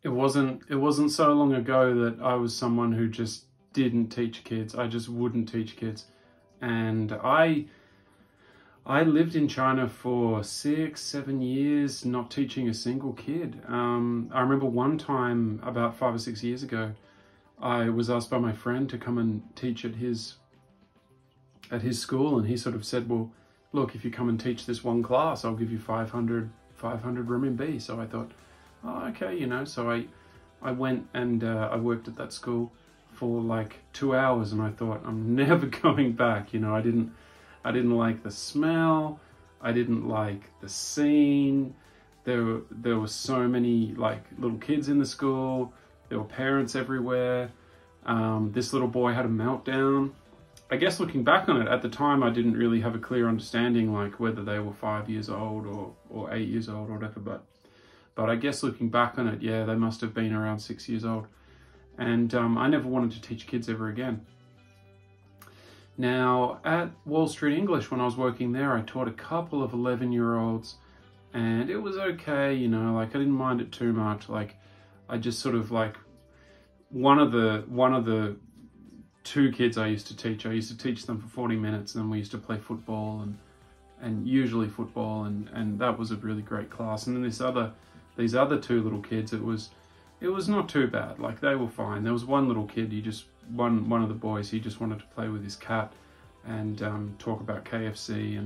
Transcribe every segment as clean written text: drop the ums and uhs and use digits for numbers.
it wasn't so long ago that I was someone who just didn't teach kids. I just wouldn't teach kids. And I lived in China for 6, 7 years, not teaching a single kid. I remember one time about 5 or 6 years ago, I was asked by my friend to come and teach at his school, and he sort of said, well, look, if you come and teach this one class, I'll give you 500 renminbi. So I thought, oh, okay, you know. So I went and I worked at that school for like 2 hours, and I thought, I'm never going back. You know, I didn't like the smell. I didn't like the scene. There were so many like little kids in the school. There were parents everywhere. This little boy had a meltdown. I guess looking back on it, at the time I didn't really have a clear understanding like whether they were 5 years old or 8 years old or whatever, but I guess looking back on it, yeah, they must have been around 6 years old. And I never wanted to teach kids ever again. Now, at Wall Street English, when I was working there, I taught a couple of 11-year-olds, and it was okay, you know, like I didn't mind it too much. Like I just sort of like one of the two kids I used to teach them for 40 minutes, and then we used to play football and usually football, and that was a really great class. And then these other two little kids, it was not too bad. Like they were fine. There was one little kid, one of the boys, he just wanted to play with his cat and talk about KFC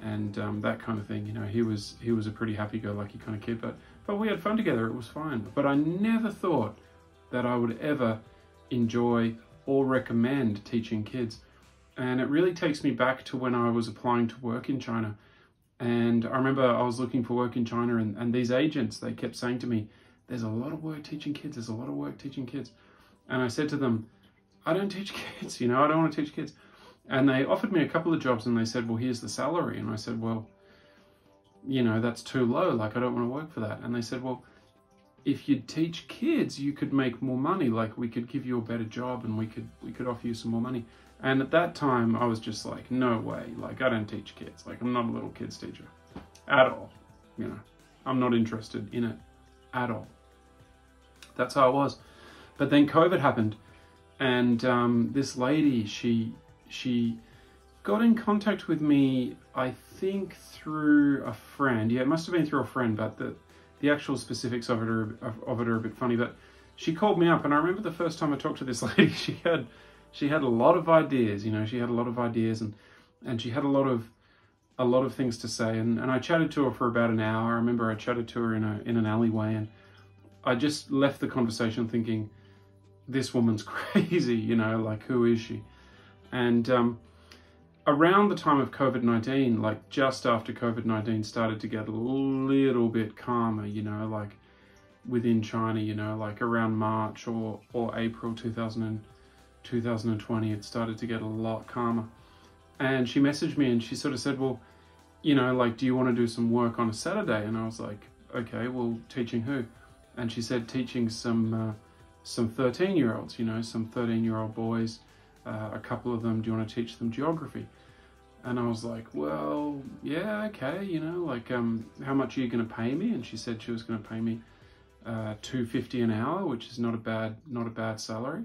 and that kind of thing. You know, he was a pretty happy-go-lucky kind of kid, but we had fun together. It was fine. But I never thought that I would ever enjoy or recommend teaching kids. And it really takes me back to when I was applying to work in China. And I remember I was looking for work in China, and these agents, they kept saying to me, there's a lot of work teaching kids, there's a lot of work teaching kids. And I said to them, I don't teach kids, you know, I don't want to teach kids. And they offered me a couple of jobs, and they said, well, here's the salary. And I said, well, you know, that's too low, like I don't want to work for that. And they said, well, if you teach kids, you could make more money, like we could give you a better job and we could offer you some more money. And at that time I was just like, no way, like I don't teach kids, like I'm not a little kids teacher at all, you know, I'm not interested in it at all. That's how it was. But then COVID happened, and this lady, she got in contact with me, I think through a friend. Yeah, it must have been through a friend, but the actual specifics of it are a bit funny. But she called me up, and I remember the first time I talked to this lady, she had a lot of ideas, you know, she had a lot of ideas, and she had a lot of things to say, and I chatted to her for about an hour. I remember I chatted to her in an alleyway, and I just left the conversation thinking, this woman's crazy, you know, like who is she? And around the time of COVID-19, like just after COVID-19 started to get a little bit calmer, you know, like within China, you know, like around March or April 2020, it started to get a lot calmer. And she messaged me and she sort of said, well, you know, like, do you want to do some work on a Saturday? And I was like, okay, well, teaching who? And she said, teaching some 13-year-olds, you know, some 13-year-old boys, a couple of them, do you want to teach them geography? And I was like, well, yeah, okay, you know, like, how much are you going to pay me? And she said she was going to pay me $2.50 an hour, which is not a bad salary.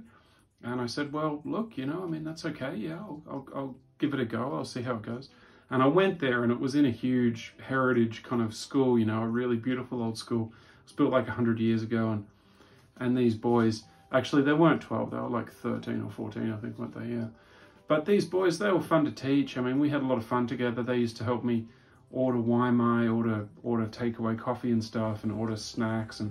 And I said, well, look, you know, I mean, that's okay. Yeah, I'll give it a go. I'll see how it goes. And I went there, and it was in a huge heritage kind of school, you know, a really beautiful old school. It was built like 100 years ago. And these boys, actually, they weren't 12. They were like 13 or 14, I think, weren't they? Yeah. But these boys, they were fun to teach. I mean, we had a lot of fun together. They used to help me order waimai, order takeaway coffee and stuff, and order snacks,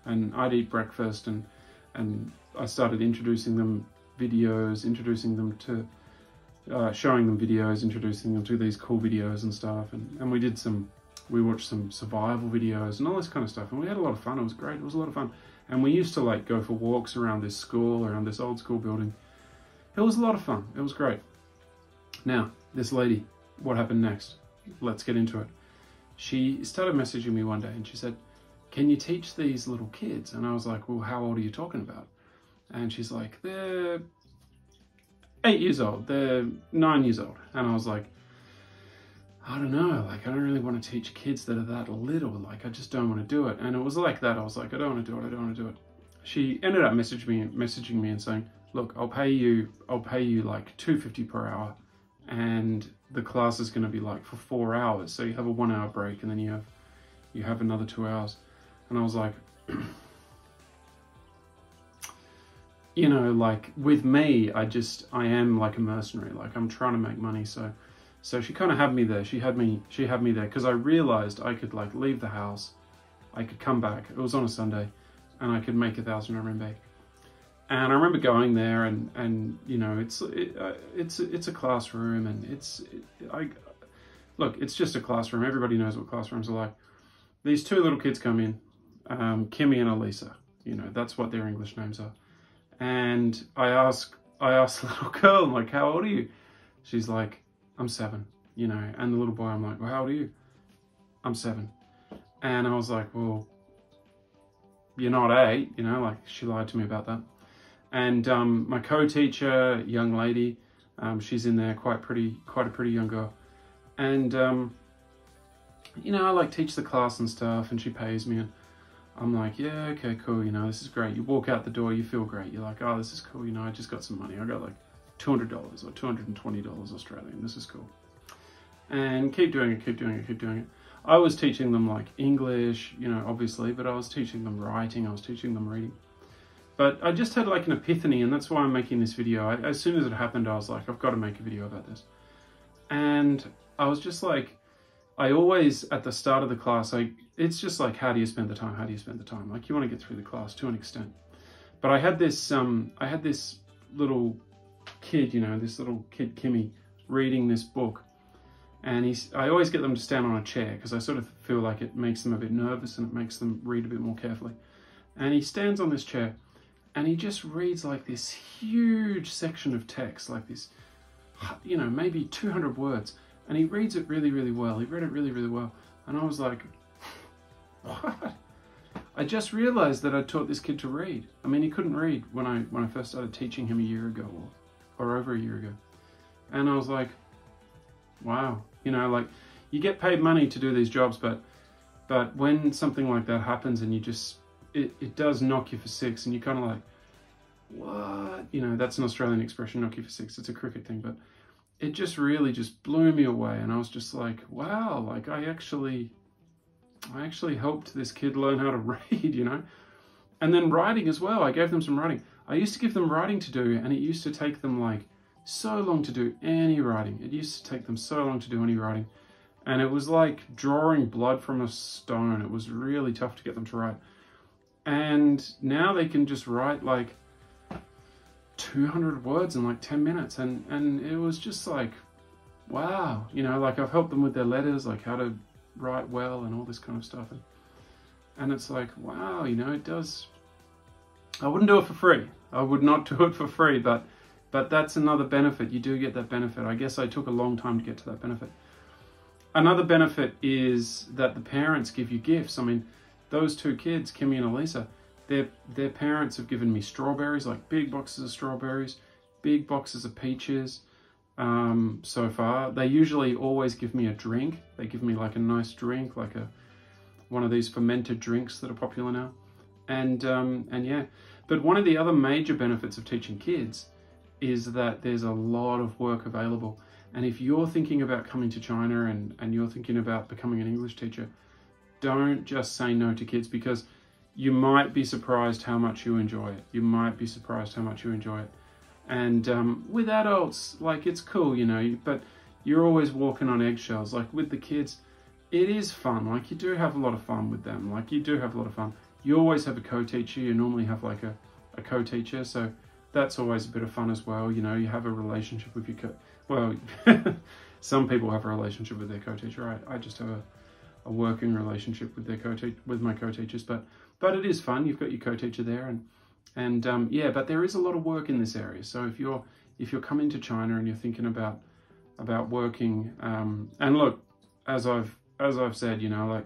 and I'd eat breakfast, and I started introducing them videos, introducing them to, showing them videos, introducing them to these cool videos and stuff, and we watched some survival videos and all this kind of stuff, and we had a lot of fun. It was great. It was a lot of fun. And we used to like go for walks around this school, around this old school building. It was a lot of fun. It was great. Now, this lady, what happened next? Let's get into it. She started messaging me one day and she said, can you teach these little kids? And I was like, well, how old are you talking about? And she's like, they're 8 years old, they're 9 years old. And I was like, I don't know, like I don't really want to teach kids that are that little, like I just don't want to do it. And it was like that. I was like, I don't want to do it, I don't want to do it. She ended up messaging me and saying, look, I'll pay you like $2.50 per hour, and the class is going to be like for 4 hours. So you have a 1 hour break, and then you have another 2 hours. And I was like, you know, like with me, I am like a mercenary, like I'm trying to make money. So she kind of had me there. She had me there because I realized I could like leave the house, I could come back. It was on a Sunday, and I could make 1,000 RMB. And I remember going there, and you know, it's a classroom, and look, it's just a classroom. Everybody knows what classrooms are like. These two little kids come in, Kimmy and Elisa. You know, that's what their English names are. And I asked the little girl, I'm like, how old are you? She's like, I'm 7, you know. And the little boy, I'm like, well, how old are you? I'm 7. And I was like, well, you're not 8, you know, like she lied to me about that. And my co-teacher, young lady, she's in there, quite a pretty young girl. And, you know, I like teach the class and stuff, and she pays me, and I'm like, yeah, okay, cool, you know, this is great. You walk out the door, you feel great. You're like, oh, this is cool, you know, I just got some money. I got like $200 or $220 Australian. This is cool. And keep doing it. I was teaching them like English, you know, obviously, but I was teaching them writing, I was teaching them reading. But I just had like an epiphany, and that's why I'm making this video. As soon as it happened, I was like, I've got to make a video about this. And I was just like, I always, at the start of the class, it's just like, how do you spend the time? How do you spend the time? Like, you want to get through the class to an extent. But I had this little kid, you know, this little kid, Kimmy, reading this book. And I always get them to stand on a chair because I sort of feel like it makes them a bit nervous and it makes them read a bit more carefully. And he stands on this chair and he just reads like this huge section of text, like this, you know, maybe 200 words. And he reads it really, really well. He read it really, really well. And I was like, what? I just realized that I taught this kid to read. I mean, he couldn't read when I first started teaching him a year ago or over a year ago. And I was like, wow, you know, like you get paid money to do these jobs, but when something like that happens and you just, it does knock you for 6, and you're kind of like, what? You know, that's an Australian expression, knock you for 6. It's a cricket thing, but it just really just blew me away. And I was just like, wow, like I actually helped this kid learn how to read, you know? And then writing as well. I gave them some writing. I used to give them writing to do, and it used to take them like so long to do any writing. It used to take them so long to do any writing. And it was like drawing blood from a stone. It was really tough to get them to write. And now they can just write like 200 words in like 10 minutes. And it was just like, wow, you know, like I've helped them with their letters, like how to write well and all this kind of stuff. And it's like, wow, you know, it does. I wouldn't do it for free. I would not do it for free, but that's another benefit. You do get that benefit. I guess I took a long time to get to that benefit. Another benefit is that the parents give you gifts. I mean, those two kids, Kimmy and Elisa, their parents have given me strawberries, like big boxes of strawberries, big boxes of peaches. So far, they usually always give me a drink. They give me like a nice drink, like one of these fermented drinks that are popular now. And yeah, but one of the other major benefits of teaching kids is that there's a lot of work available. And if you're thinking about coming to China and you're thinking about becoming an English teacher, don't just say no to kids, because you might be surprised how much you enjoy it. You might be surprised how much you enjoy it. And with adults, like, it's cool, you know, but you're always walking on eggshells. Like with the kids, it is fun. Like you do have a lot of fun with them. Like you do have a lot of fun. You always have a co-teacher. You normally have like a co-teacher. So that's always a bit of fun as well. You know, you have a relationship with your well, some people have a relationship with their co-teacher. I just have a working relationship with my co-teachers, but it is fun. You've got your co-teacher there, and yeah, but there is a lot of work in this area. So if you're coming to China and you're thinking about working, and look, as I've said, you know, like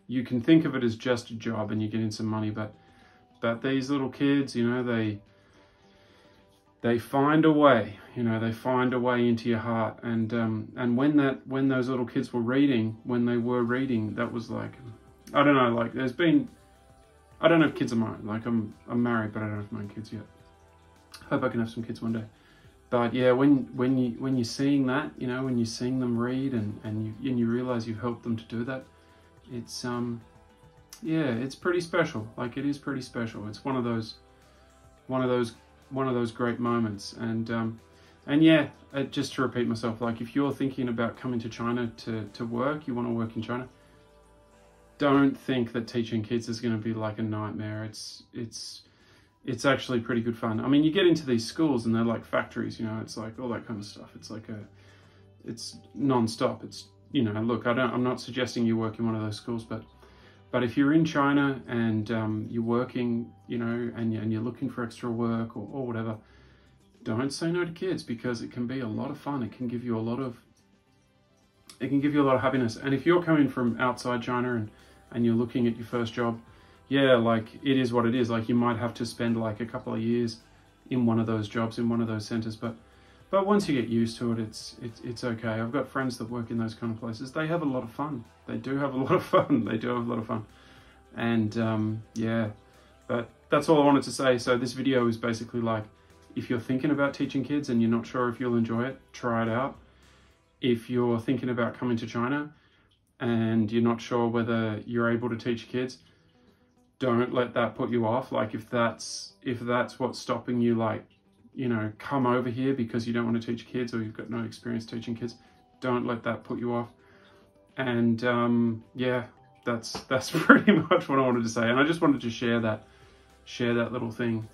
you can think of it as just a job and you're getting some money, but these little kids, you know, they find a way, you know, they find a way into your heart. And when those little kids were reading, that was like, I don't know, like I don't have kids of mine. Like I'm married, but I don't have my own kids yet. Hope I can have some kids one day. But yeah, when you're seeing that, you know, when you're seeing them read and you realize you've helped them to do that, it's yeah, it's pretty special. Like it is pretty special. It's one of those great moments. And yeah, just to repeat myself, like if you're thinking about coming to China to work, you want to work in China, don't think that teaching kids is going to be like a nightmare. It's actually pretty good fun. I mean, you get into these schools and they're like factories, you know, it's like all that kind of stuff. It's like it's non-stop. It's, you know, look, I'm not suggesting you work in one of those schools, but if you're in China and you're working, you know, and you're looking for extra work or whatever, don't say no to kids, because it can be a lot of fun. It can give you a lot of happiness. And if you're coming from outside China and you're looking at your first job, yeah, like it is what it is. Like you might have to spend like a couple of years in one of those jobs, in one of those centers, but once you get used to it, it's okay. I've got friends that work in those kind of places. They have a lot of fun. They do have a lot of fun. They do have a lot of fun. And yeah, but that's all I wanted to say. So this video is basically like, if you're thinking about teaching kids and you're not sure if you'll enjoy it, try it out. If you're thinking about coming to China and you're not sure whether you're able to teach kids, don't let that put you off. Like if that's what's stopping you, like, you know, come over here because you don't want to teach kids or you've got no experience teaching kids, don't let that put you off. And yeah, that's pretty much what I wanted to say. And I just wanted to share that little thing.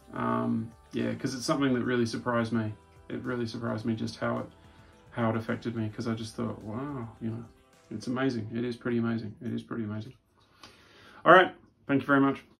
Yeah, because it's something that really surprised me. It really surprised me just how it affected me, because I just thought, wow, you know, it's amazing. It is pretty amazing. It is pretty amazing. All right. Thank you very much.